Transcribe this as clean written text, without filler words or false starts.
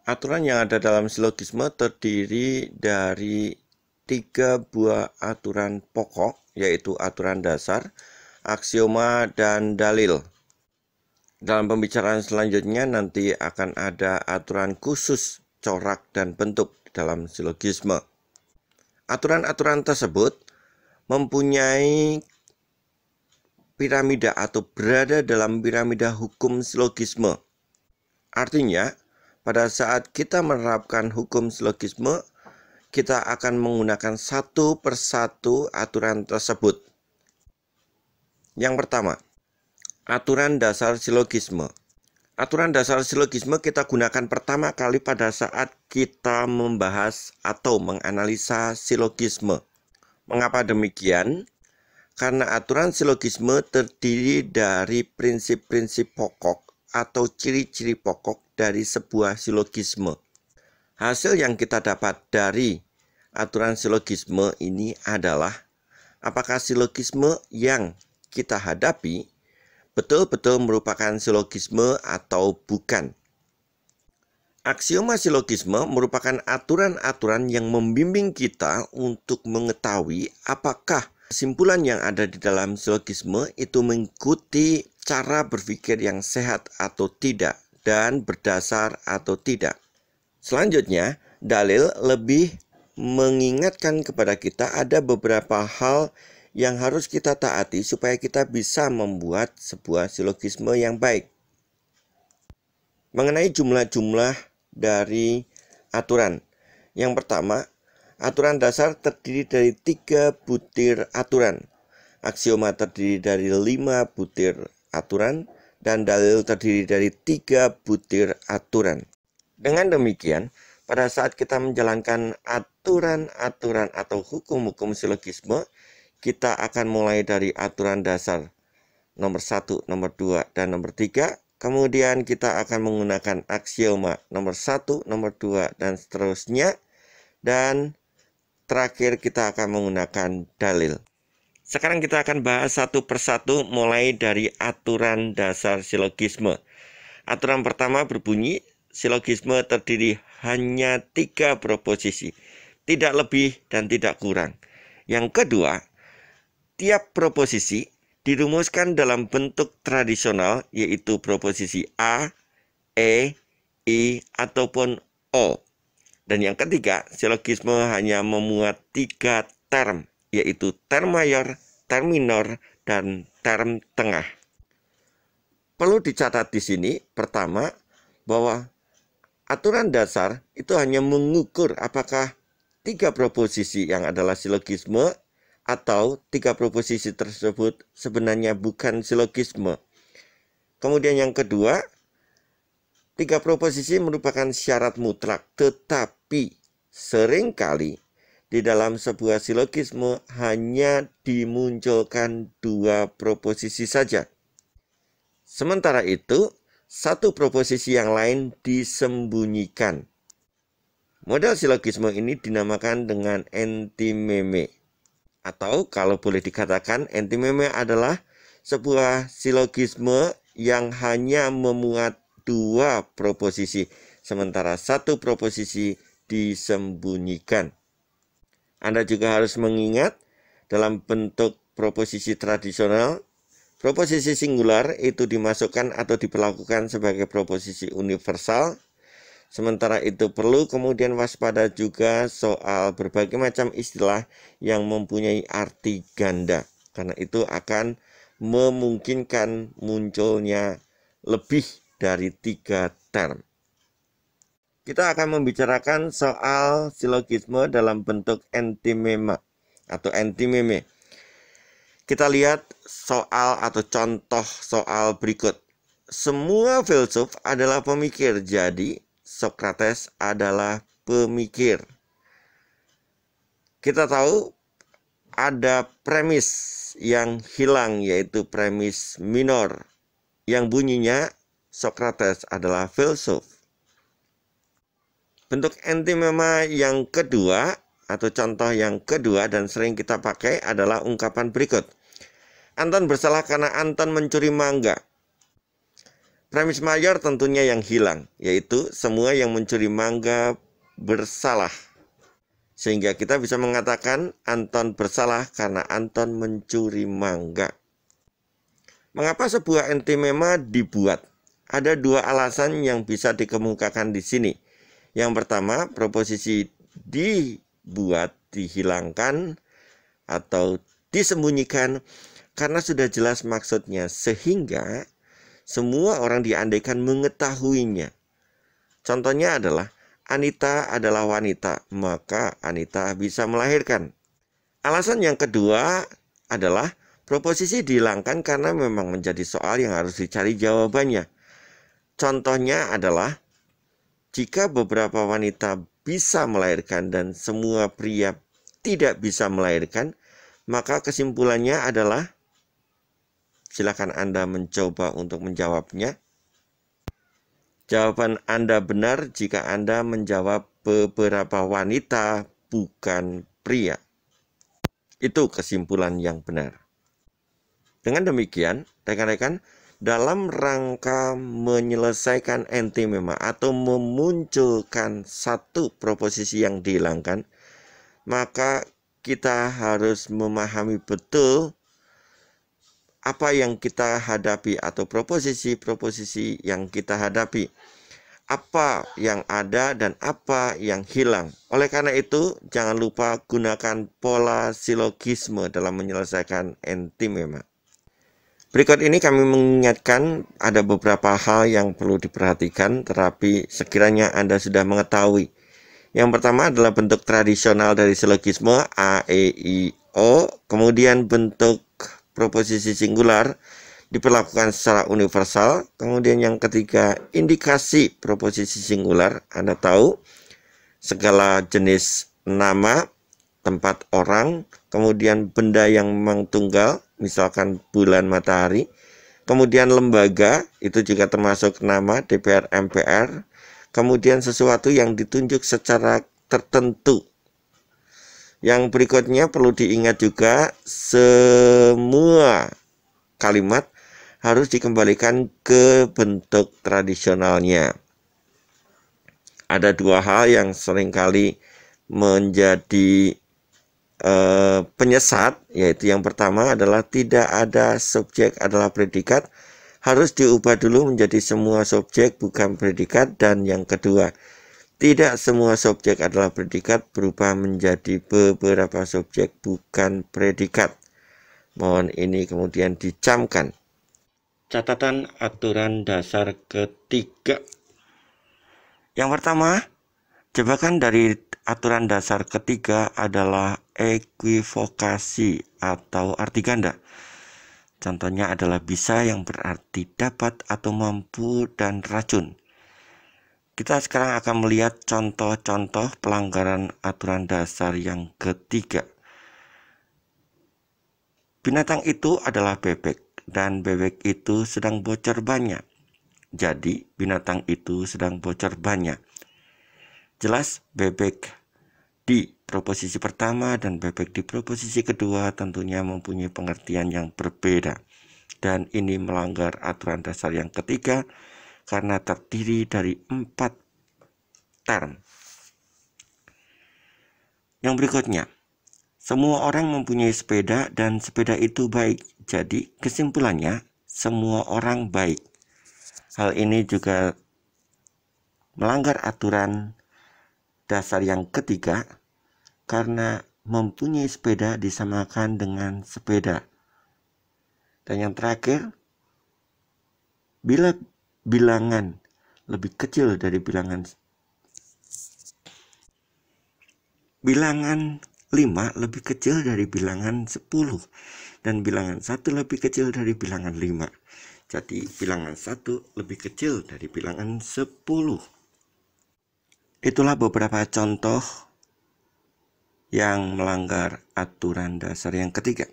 Aturan yang ada dalam silogisme terdiri dari 3 buah aturan pokok, yaitu aturan dasar, aksioma, dan dalil. Dalam pembicaraan selanjutnya nanti akan ada aturan khusus corak dan bentuk dalam silogisme. Aturan-aturan tersebut mempunyai piramida atau berada dalam piramida hukum silogisme. Artinya, pada saat kita menerapkan hukum silogisme, kita akan menggunakan satu persatu aturan tersebut. Yang pertama, aturan dasar silogisme. Aturan dasar silogisme kita gunakan pertama kali pada saat kita membahas atau menganalisa silogisme. Mengapa demikian? Karena aturan silogisme terdiri dari prinsip-prinsip pokok atau ciri-ciri pokok dari sebuah silogisme. Hasil yang kita dapat dari aturan silogisme ini adalah apakah silogisme yang kita hadapi betul-betul merupakan silogisme atau bukan. Aksioma silogisme merupakan aturan-aturan yang membimbing kita untuk mengetahui apakah kesimpulan yang ada di dalam silogisme itu mengikuti cara berpikir yang sehat atau tidak dan berdasar atau tidak. Selanjutnya, dalil lebih mengingatkan kepada kita ada beberapa hal yang harus kita taati supaya kita bisa membuat sebuah silogisme yang baik. Mengenai jumlah-jumlah dari aturan. Yang pertama, aturan dasar terdiri dari 3 butir aturan. Aksioma terdiri dari 5 butir aturan. Dan dalil terdiri dari 3 butir aturan. Dengan demikian, pada saat kita menjalankan aturan-aturan atau hukum-hukum silogisme, kita akan mulai dari aturan dasar nomor 1, nomor 2, dan nomor 3. Kemudian kita akan menggunakan aksioma nomor 1, nomor 2, dan seterusnya. Dan terakhir kita akan menggunakan dalil. Sekarang kita akan bahas satu persatu mulai dari aturan dasar silogisme. Aturan pertama berbunyi, silogisme terdiri hanya 3 proposisi, tidak lebih dan tidak kurang. Yang kedua, tiap proposisi dirumuskan dalam bentuk tradisional, yaitu proposisi A, E, I, ataupun O. Dan yang ketiga, silogisme hanya memuat 3 term, yaitu term mayor, term minor, dan term tengah. Perlu dicatat di sini, pertama, bahwa aturan dasar itu hanya mengukur apakah 3 proposisi yang adalah silogisme atau 3 proposisi tersebut sebenarnya bukan silogisme. Kemudian yang kedua, 3 proposisi merupakan syarat mutlak, tetapi seringkali di dalam sebuah silogisme hanya dimunculkan 2 proposisi saja. Sementara itu, 1 proposisi yang lain disembunyikan. Model silogisme ini dinamakan dengan entimeme. Atau kalau boleh dikatakan, entimeme adalah sebuah silogisme yang hanya memuat 2 proposisi, sementara 1 proposisi disembunyikan. Anda juga harus mengingat dalam bentuk proposisi tradisional, proposisi singular itu dimasukkan atau diperlakukan sebagai proposisi universal. Sementara itu perlu kemudian waspada juga soal berbagai macam istilah yang mempunyai arti ganda. Karena itu akan memungkinkan munculnya lebih dari 3 term. Kita akan membicarakan soal silogisme dalam bentuk entimema atau entimeme. Kita lihat soal atau contoh soal berikut. Semua filsuf adalah pemikir, jadi Socrates adalah pemikir. Kita tahu ada premis yang hilang, yaitu premis minor, yang bunyinya Socrates adalah filsuf. Bentuk entimema yang kedua atau contoh yang kedua dan sering kita pakai adalah ungkapan berikut. Anton bersalah karena Anton mencuri mangga. Premis mayor tentunya yang hilang, yaitu semua yang mencuri mangga bersalah. Sehingga kita bisa mengatakan Anton bersalah karena Anton mencuri mangga. Mengapa sebuah entimema dibuat? Ada dua alasan yang bisa dikemukakan di sini. Yang pertama, proposisi dibuat, dihilangkan, atau disembunyikan karena sudah jelas maksudnya, sehingga semua orang diandaikan mengetahuinya. Contohnya adalah Anita adalah wanita, maka Anita bisa melahirkan. Alasan yang kedua adalah proposisi dihilangkan karena memang menjadi soal yang harus dicari jawabannya. Contohnya adalah jika beberapa wanita bisa melahirkan dan semua pria tidak bisa melahirkan, maka kesimpulannya adalah, silakan Anda mencoba untuk menjawabnya. Jawaban Anda benar jika Anda menjawab beberapa wanita bukan pria. Itu kesimpulan yang benar. Dengan demikian, rekan-rekan, dalam rangka menyelesaikan entimema atau memunculkan satu proposisi yang dihilangkan, maka kita harus memahami betul apa yang kita hadapi atau proposisi-proposisi yang kita hadapi, apa yang ada dan apa yang hilang. Oleh karena itu, jangan lupa gunakan pola silogisme dalam menyelesaikan entimema. Berikut ini kami mengingatkan ada beberapa hal yang perlu diperhatikan, tetapi sekiranya Anda sudah mengetahui. Yang pertama adalah bentuk tradisional dari silogisme A, E, I, O, kemudian bentuk proposisi singular diperlakukan secara universal. Kemudian yang ketiga, indikasi proposisi singular. Anda tahu segala jenis nama, tempat, orang, kemudian benda yang memang tunggal, misalkan bulan, matahari. Kemudian lembaga, itu juga termasuk nama, DPR, MPR. Kemudian sesuatu yang ditunjuk secara tertentu. Yang berikutnya perlu diingat juga, semua kalimat harus dikembalikan ke bentuk tradisionalnya. Ada dua hal yang seringkali menjadi penyesat, yaitu yang pertama adalah tidak ada subjek adalah predikat, harus diubah dulu menjadi semua subjek bukan predikat, dan yang kedua, tidak semua subjek adalah predikat berubah menjadi beberapa subjek bukan predikat. Mohon ini kemudian dicamkan. Catatan aturan dasar ketiga. Yang pertama, jebakan dari aturan dasar ketiga adalah equivokasi atau arti ganda. Contohnya adalah bisa yang berarti dapat atau mampu dan racun. Kita sekarang akan melihat contoh-contoh pelanggaran aturan dasar yang ketiga. Binatang itu adalah bebek, dan bebek itu sedang bocor banyak. Jadi, binatang itu sedang bocor banyak. Jelas, bebek di proposisi pertama dan bebek di proposisi kedua tentunya mempunyai pengertian yang berbeda. Dan ini melanggar aturan dasar yang ketiga, karena terdiri dari 4 term. Yang berikutnya, semua orang mempunyai sepeda dan sepeda itu baik. Jadi kesimpulannya, semua orang baik. Hal ini juga melanggar aturan dasar yang ketiga, karena mempunyai sepeda disamakan dengan sepeda. Dan yang terakhir, bila bilangan lebih kecil dari bilangan 5 lebih kecil dari bilangan 10 dan bilangan 1 lebih kecil dari bilangan 5. Jadi bilangan 1 lebih kecil dari bilangan 10. Itulah beberapa contoh yang melanggar aturan dasar yang ketiga.